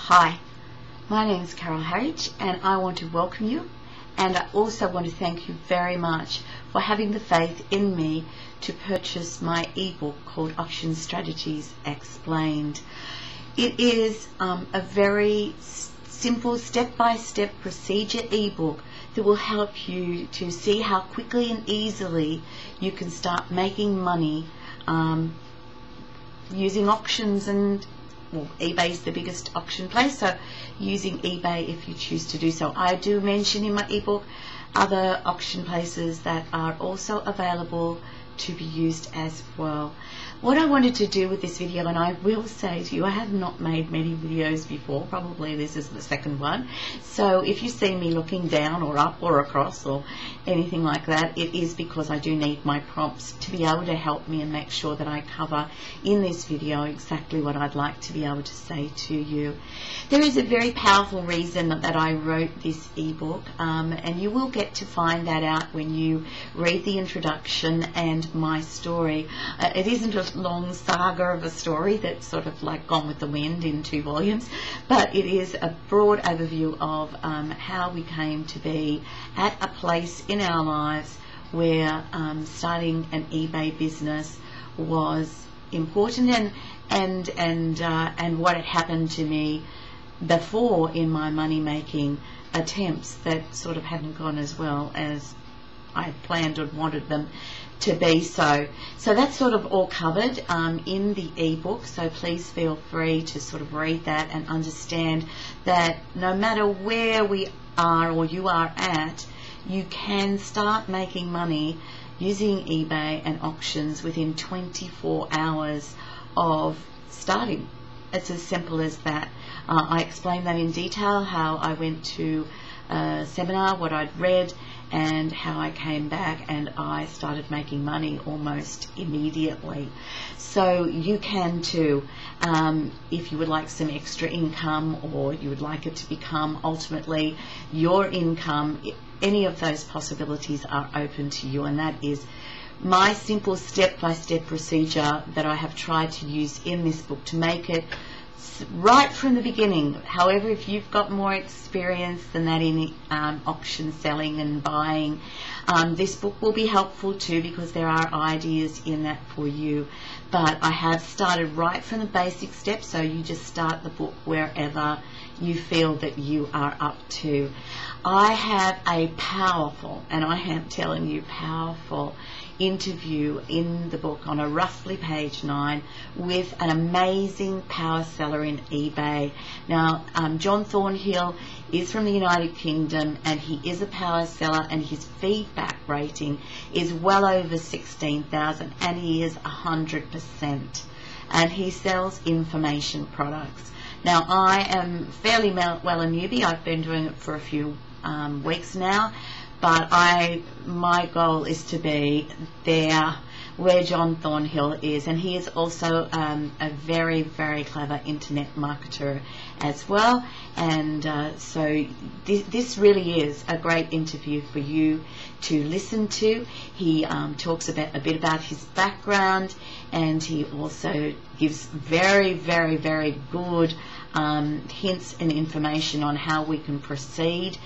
Hi, my name is Carol Harridge and I want to welcome you, and I also want to thank you very much for having the faith in me to purchase my ebook called Auction Strategies Explained. It is a very simple step-by-step procedure ebook that will help you to see how quickly and easily you can start making money using auctions. And well, eBay is the biggest auction place, so using eBay if you choose to do so. I do mention in my ebook other auction places that are also available to be used as well. What I wanted to do with this video, and I will say to you, I have not made many videos before, probably this is the second one, so if you see me looking down or up or across or anything like that, it is because I do need my prompts to be able to help me and make sure that I cover in this video exactly what I'd like to be able to say to you. There is a very powerful reason that I wrote this ebook, and you will get to find that out when you read the introduction and my story. It isn't a long saga of a story that's sort of like Gone with the Wind in 2 volumes, but it is a broad overview of how we came to be at a place in our lives where starting an eBay business was important, and what had happened to me before in my money making attempts that sort of hadn't gone as well as I had planned or wanted them to be. So that's sort of all covered in the ebook, so please feel free to sort of read that and understand that no matter where we are or you are at, you can start making money using eBay and auctions within 24 hours of starting. It's as simple as that. I explain that in detail, how I went to a seminar, what I'd read, and how I came back and I started making money almost immediately. So you can too, if you would like some extra income, or you would like it to become ultimately your income. Any of those possibilities are open to you, and that is my simple step-by-step procedure that I have tried to use in this book to make it right from the beginning. However, if you've got more experience than that in auction selling and buying, this book will be helpful too, because there are ideas in that for you. But I have started right from the basic steps, so you just start the book wherever you feel that you are up to. I have a powerful, and I am telling you powerful, interview in the book on a roughly page 9 with an amazing power seller in eBay. Now, John Thornhill is from the United Kingdom, and he is a power seller, and his feedback rating is well over 16,000, and he is 100%, and he sells information products. Now, I am fairly well a newbie. I've been doing it for a few weeks now, but my goal is to be there where John Thornhill is, and he is also a very, very clever internet marketer as well. And so this really is a great interview for you to listen to. He talks a bit about his background, and he also gives very, very, very good hints and information on how we can proceed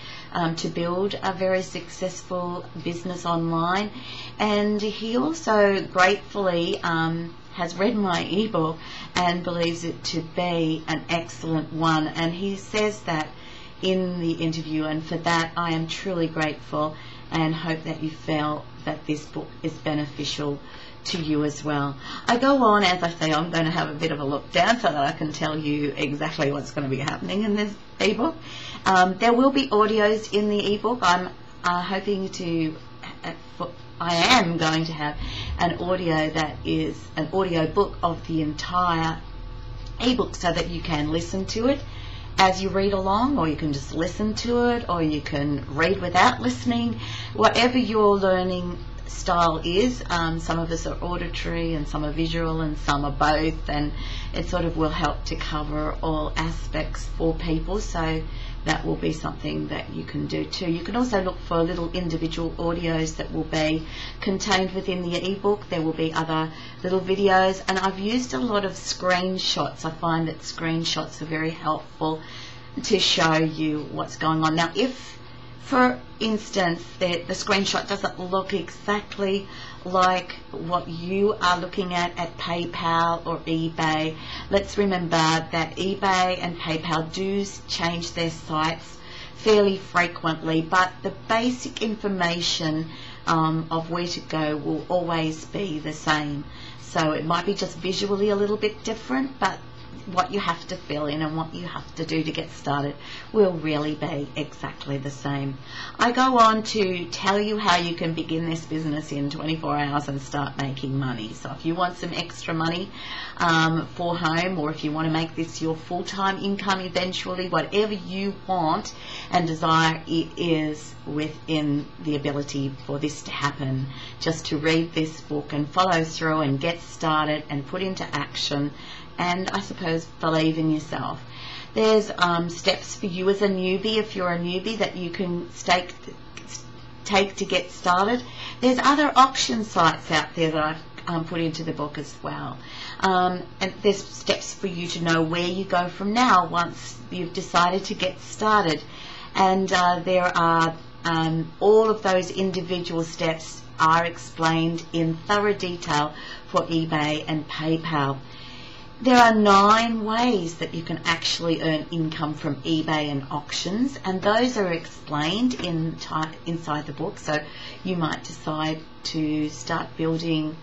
to build a very successful business online. And he also gratefully has read my ebook and believes it to be an excellent one, and he says that in the interview, and for that I am truly grateful, and hope that you feel that this book is beneficial to you as well. I go on, as I say, I'm going to have a bit of a look down so that I can tell you exactly what's going to be happening in this ebook. There will be audios in the ebook. I'm hoping to, I am going to have an audio that is an audio book of the entire ebook, so that you can listen to it as you read along, or you can just listen to it, or you can read without listening. Whatever your learning style is. Some of us are auditory and some are visual and some are both, and it sort of will help to cover all aspects for people, so that will be something that you can do too. You can also look for little individual audios that will be contained within the ebook. There will be other little videos, and I've used a lot of screenshots. I find that screenshots are very helpful to show you what's going on. Now, if for instance the screenshot doesn't look exactly like what you are looking at PayPal or eBay, let's remember that eBay and PayPal do change their sites fairly frequently, but the basic information of where to go will always be the same. So it might be just visually a little bit different, but what you have to fill in and what you have to do to get started will really be exactly the same. I go on to tell you how you can begin this business in 24 hours and start making money. So if you want some extra money for home, or if you want to make this your full-time income eventually, whatever you want and desire, it is within the ability for this to happen. Just to read this book and follow through and get started and put into action, and I suppose believe in yourself. There's steps for you as a newbie, if you're a newbie, that you can take to get started. There's other auction sites out there that I've put into the book as well. And there's steps for you to know where you go from now once you've decided to get started. And there are all of those individual steps are explained in thorough detail for eBay and PayPal. There are 9 ways that you can actually earn income from eBay and auctions, and those are explained inside the book. So you might decide to start building,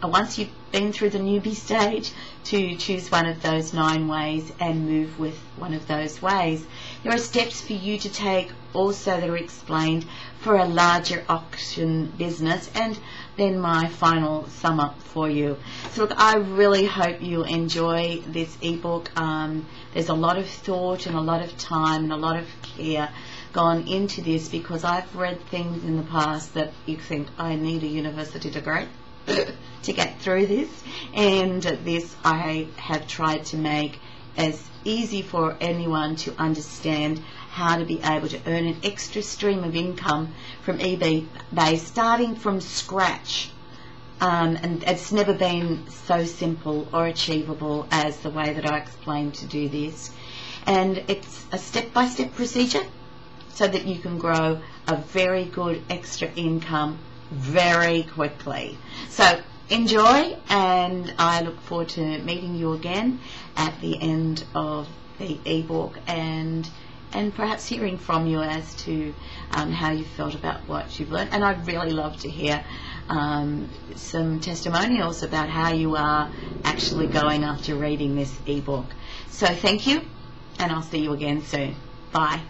once you've been through the newbie stage, to choose one of those 9 ways and move with one of those ways. There are steps for you to take also that are explained for a larger auction business, and then my final sum up for you. So look, I really hope you enjoy this ebook. There's a lot of thought and a lot of time and a lot of care gone into this, because I've read things in the past that you think, I need a university degree to get through this, and this I have tried to make as easy for anyone to understand how to be able to earn an extra stream of income from eBay starting from scratch. And it's never been so simple or achievable as the way that I explained to do this. And it's a step-by-step procedure so that you can grow a very good extra income very quickly. So enjoy, and I look forward to meeting you again at the end of the ebook, and perhaps hearing from you as to how you felt about what you've learned. And I'd really love to hear some testimonials about how you are actually going after reading this ebook. So thank you, and I'll see you again soon. Bye.